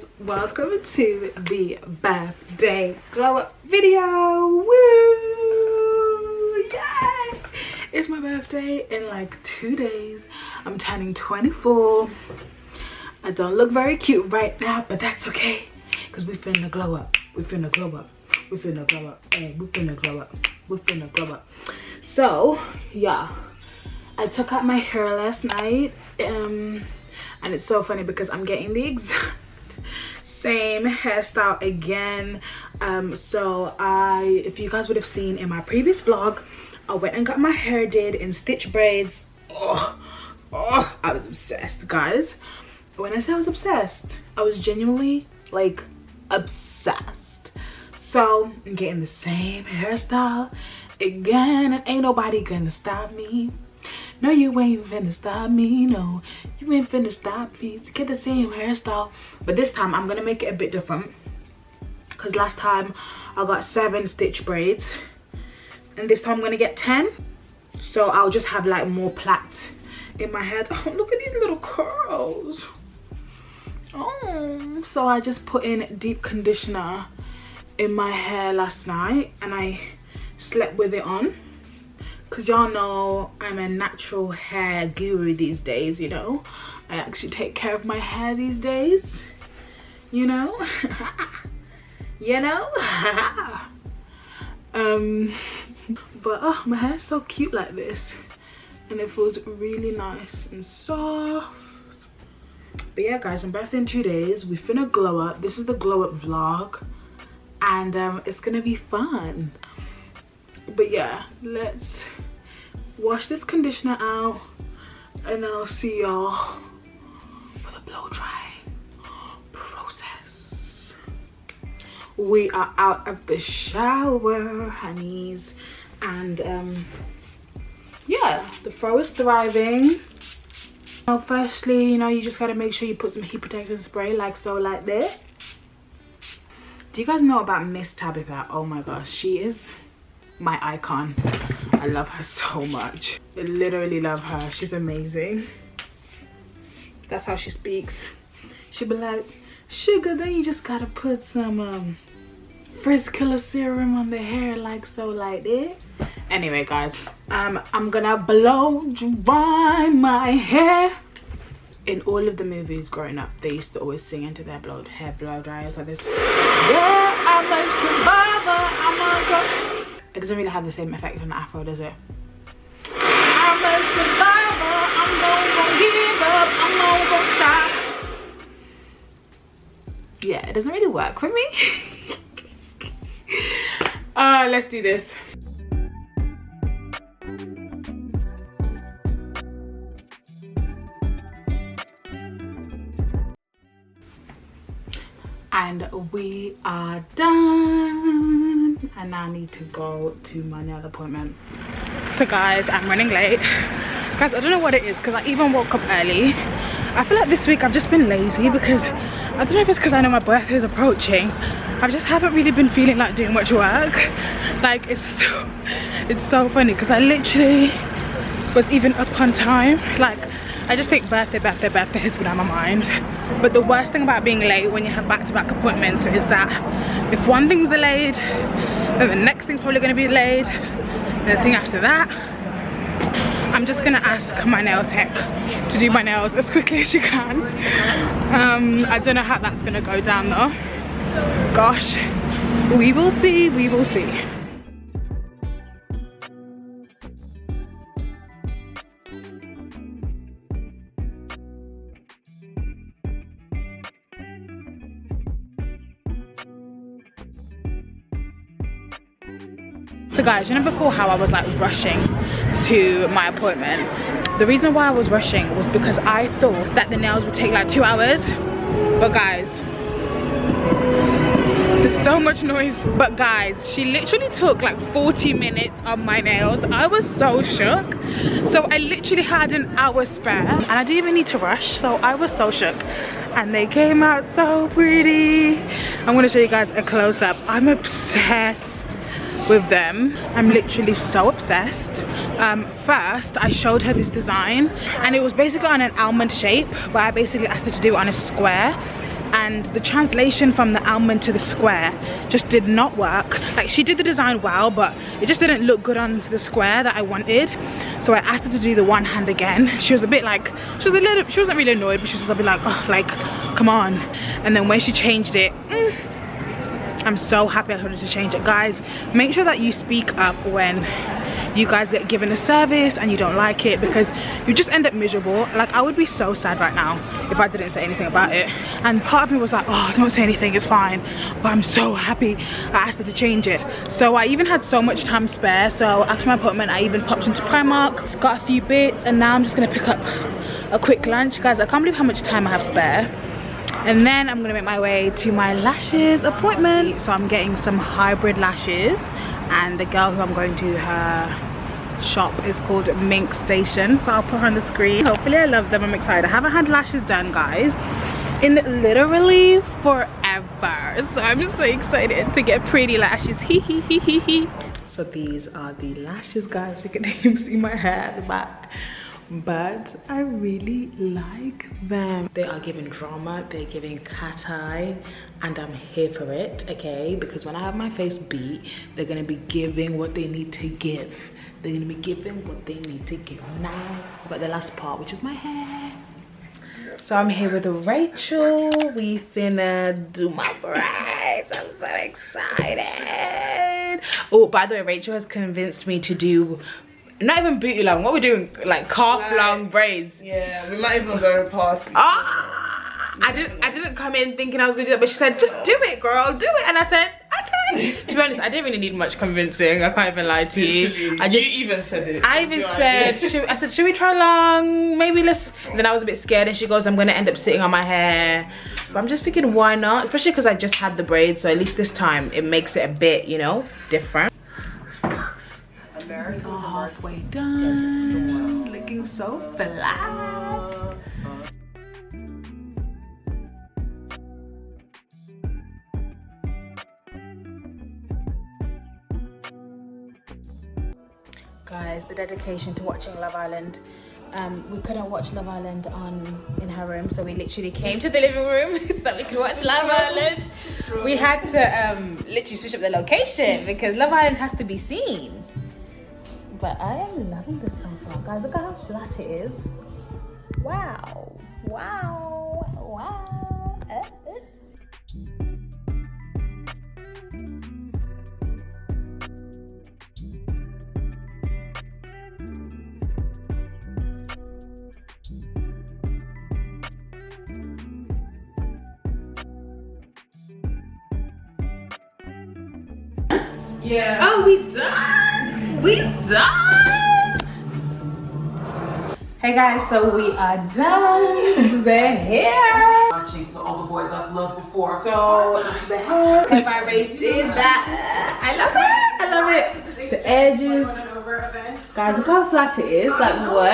guys, welcome to the birthday glow up video. Woo! Yay! It's my birthday in like 2 days. I'm turning 24. I don't look very cute right now, but that's okay because we finna glow up. We finna glow up. We finna glow up. Hey, we finna glow up. We finna glow up. So yeah, I took out my hair last night, and it's so funny because I'm getting the exact same hairstyle again. So if you guys would have seen in my previous vlog, I went and got my hair did in stitch braids. Oh, I was obsessed, guys. When I say I was obsessed, I was genuinely like obsessed. So I'm getting the same hairstyle again, and ain't nobody gonna stop me. No, you ain't finna stop me. No, you ain't finna stop me to get the same hairstyle. But this time I'm gonna make it a bit different, because last time I got 7 stitch braids and this time I'm gonna get 10. So I'll just have like more plaits in my head. Oh, look at these little curls. Oh, so I just put in deep conditioner in my hair last night and I slept with it on, because y'all know I'm a natural hair guru these days, you know. I actually take care of my hair these days, you know. You know. But oh, my hair is so cute like this and it feels really nice and soft. But yeah guys, my birthday in 2 days. We finna glow up. This is the glow up vlog and it's gonna be fun. But yeah, let's wash this conditioner out and I'll see y'all for the blow dry process. We are out of the shower, honeys, and yeah, the fro is thriving. Well, firstly, you know, you just gotta make sure you put some heat protectant spray like so, like this. Do you guys know about Miss Tabitha? Oh my gosh, she is my icon. I love her so much. I literally love her. She's amazing. That's how she speaks. She'll be like, sugar, then you just gotta put some frizz killer serum on the hair like so, like this. Anyway guys, I'm gonna blow dry my hair. In all of the movies growing up, they used to always sing into their hair blow dryers like this. Yeah, I'm a survivor, I'm a go. It doesn't really have the same effect on afro, does it? I'm a survivor, I'm not gonna give up, I'm not gonna stop. Yeah, it doesn't really work for me. Let's do this. And we are done. And now I need to go to my nail appointment. So guys, I'm running late. Guys, I don't know what it is because I even woke up early. I feel like this week I've just been lazy because I don't know if it's because I know my birthday is approaching. I just haven't really been feeling like doing much work. Like it's so funny because I literally was even up on time. Like I just think birthday has been on my mind. But the worst thing about being late when you have back-to-back appointments is that if one thing's delayed, then the next thing's probably going to be delayed, and the thing after that. I'm just gonna ask my nail tech to do my nails as quickly as she can. I don't know how that's gonna go down though. Gosh, we will see, we will see. So guys, you know before how I was like rushing to my appointment? The reason why I was rushing was because I thought that the nails would take like 2 hours. But guys, there's so much noise. But guys, she literally took like 40 minutes on my nails. I was so shook. So I literally had an hour spare and I didn't even need to rush. So I was so shook. And they came out so pretty. I'm gonna show you guys a close-up. I'm obsessed with them. I'm literally so obsessed. First I showed her this design and it was basically on an almond shape, but I basically asked her to do it on a square. and the translation from the almond to the square just did not work. Like, she did the design well, but it just didn't look good onto the square that I wanted. So I asked her to do the one hand again. She was a bit like, she wasn't really annoyed, but she was just a bit like, oh, like, come on. And then when she changed it, I'm so happy I told her to change it. Guys, make sure that you speak up when you guys get given a service and you don't like it, because you just end up miserable. Like, I would be so sad right now if I didn't say anything about it. And part of me was like, oh, don't say anything, it's fine. But I'm so happy I asked her to change it. So I even had so much time spare. So after my appointment, I even popped into Primark, got a few bits, and now I'm just gonna pick up a quick lunch. Guys, I can't believe how much time I have spare. And then I'm gonna make my way to my lashes appointment. So I'm getting some hybrid lashes, and the girl who I'm going to her shop is called Mink Station. So I'll put her on the screen. Hopefully I love them. I'm excited. I haven't had lashes done, guys, in literally forever. So I'm so excited to get pretty lashes. So these are the lashes, guys. You can even see my hair at the back. But I really like them. They are giving drama, they're giving cat eye, and I'm here for it, okay? Because when I have my face beat, they're gonna be giving what they need to give. They're gonna be giving what they need to give. Now, but the last part, which is my hair. So I'm here with Rachel. We finna do my braids. I'm so excited. Oh, by the way, Rachel has convinced me to do not even booty long, what we're doing, like calf long braids. Yeah, we might even go past. I didn't come in thinking I was gonna do that, but she said, just do it, girl, do it. And I said, okay. To be honest, I didn't really need much convincing. I can't even lie to you. You even said it. I even said, I said, should we try long? Maybe let's. And then I was a bit scared, and she goes, I'm gonna end up sitting on my hair. But I'm just thinking, why not? Especially because I just had the braids, so at least this time it makes it a bit, you know, different. Halfway done, looking so flat. Guys, the dedication to watching Love Island. We couldn't watch Love Island in her room, so we literally came to the living room so that we could watch Love Island. We had to literally switch up the location because Love Island has to be seen. But I am loving this so far, guys. Look at how flat it is. Wow, wow, wow. Yeah. Oh, we done. We done. Hey guys, so we are done. This is their hair. Matching to all the boys I've loved before. So this is the hair. If I raised that, I love it. I love it. The edges. Guys, look how flat it is. Like, what?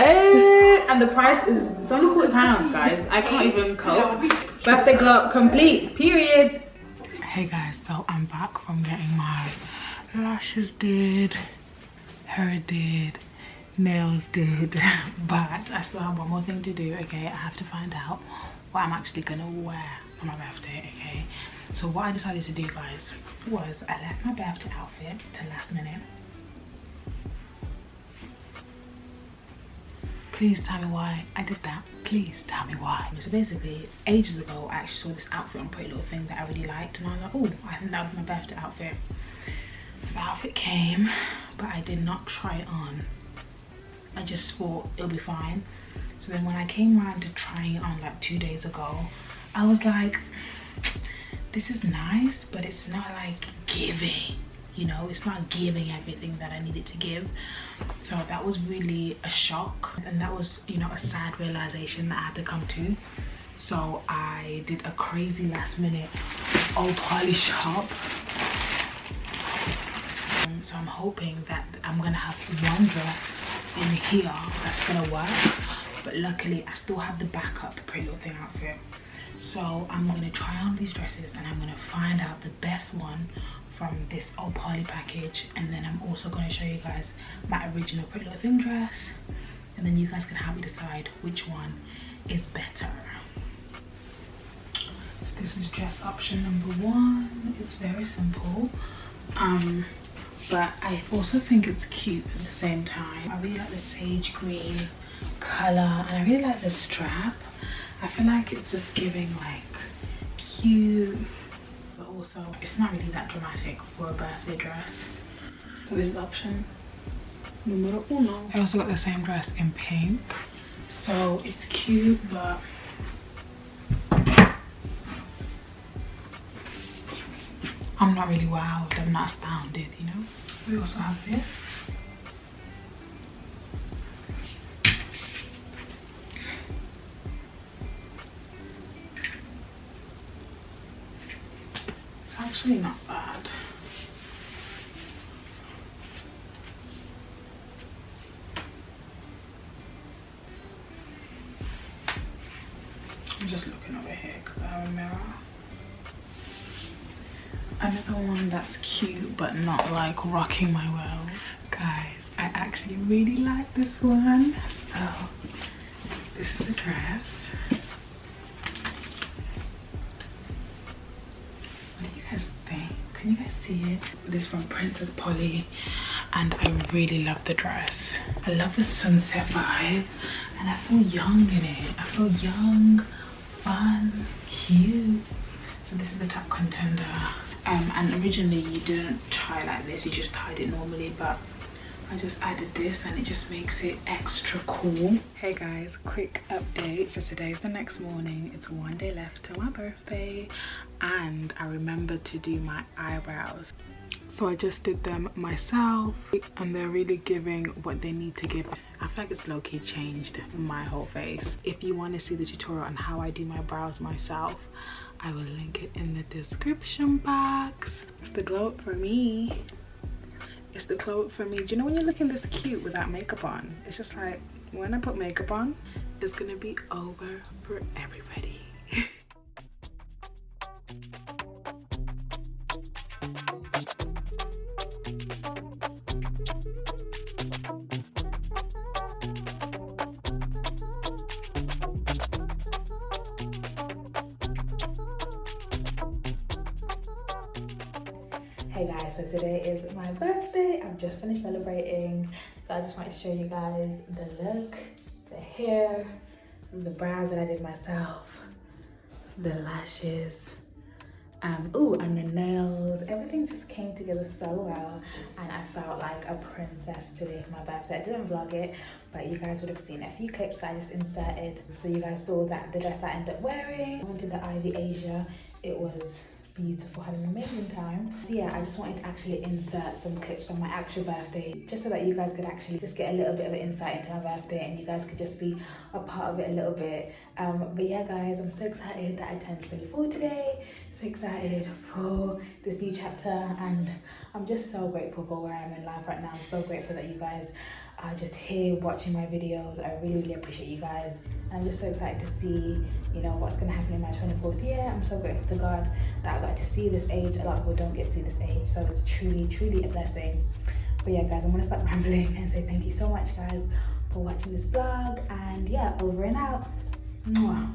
And the price is, it's only £40, guys. I can't even cope. Birthday glow up complete. Period. Hey guys, so I'm back from getting my lashes did, hair did, nails did, but I still have one more thing to do. Okay, I have to find out what I'm actually gonna wear on my birthday. Okay, so what I decided to do, guys, was I left my birthday outfit to last minute. Please tell me why I did that. Please tell me why. So basically, ages ago, I actually saw this outfit on Pretty Little Thing that I really liked, and I was like, oh, I think that was my birthday outfit. So the outfit came, but I did not try it on. I just thought it'll be fine. So then when I came around to trying it on like 2 days ago, I was like, this is nice, but it's not like giving. You know, it's not giving everything that I needed to give. So that was really a shock, and that was, you know, a sad realization that I had to come to. So I did a crazy last minute Ohpolly shop. So I'm hoping that I'm gonna have one dress in here that's gonna work, but luckily I still have the backup Pretty Little Thing outfit. So I'm gonna try on these dresses, and I'm gonna find out the best one from this Ohpolly package, and then I'm also going to show you guys my original Pretty Little Thing dress, and then you guys can help me decide which one is better. So This is dress option number 1. It's very simple, but I also think it's cute at the same time. I really like the sage green color, and I really like the strap. I feel like it's just giving like cute, but also it's not really that dramatic for a birthday dress. So this is option numero 1. I also got the same dress in pink, so it's cute, but I'm not really wowed, I'm not astounded, you know. We also have this. It's actually not bad. I'm just looking over here because I have a mirror. Another one that's cute but not like rocking my world. Guys, I actually really like this one. So this is the dress. What do you guys think? Can you guys see it? This is from Princess Polly, and I really love the dress. I love the sunset vibe, and I feel young in it. I feel young, fun, cute. So this is the top contender. And originally you didn't tie like this, you just tied it normally, but I just added this and it just makes it extra cool. Hey guys, quick update. So today's the next morning. It's 1 day left to my birthday, and I remembered to do my eyebrows. So I just did them myself, and they're really giving what they need to give. I feel like it's low-key changed my whole face. If you want to see the tutorial on how I do my brows myself, I will link it in the description box. It's the glow up for me. It's the glow up for me. Do you know when you're looking this cute without makeup on? It's just like, when I put makeup on, it's gonna be over for everybody. Hey guys, so today is my birthday. I've just finished celebrating, so I just wanted to show you guys the look, the hair, the brows that I did myself, the lashes, ooh, and the nails. Everything just came together so well, and I felt like a princess today for my birthday. I didn't vlog it, but you guys would have seen a few clips that I just inserted, so you guys saw that the dress that I ended up wearing. I went to the Ivy Asia. It was beautiful, had an amazing time. So yeah, I just wanted to actually insert some clips from my actual birthday, just so that you guys could actually just get a little bit of an insight into my birthday, and you guys could just be a part of it a little bit. But yeah guys, I'm so excited that I turned 24 today, so excited for this new chapter, and I'm just so grateful for where I am in life right now. I'm so grateful that you guys are just here watching my videos. I really appreciate you guys, and I'm just so excited to see, you know, what's going to happen in my 24th year. I'm so grateful to God that I got to see this age. A lot of people don't get to see this age, so it's truly a blessing. But yeah guys, I'm going to stop rambling and say thank you so much guys for watching this vlog, and yeah, over and out. Mwah.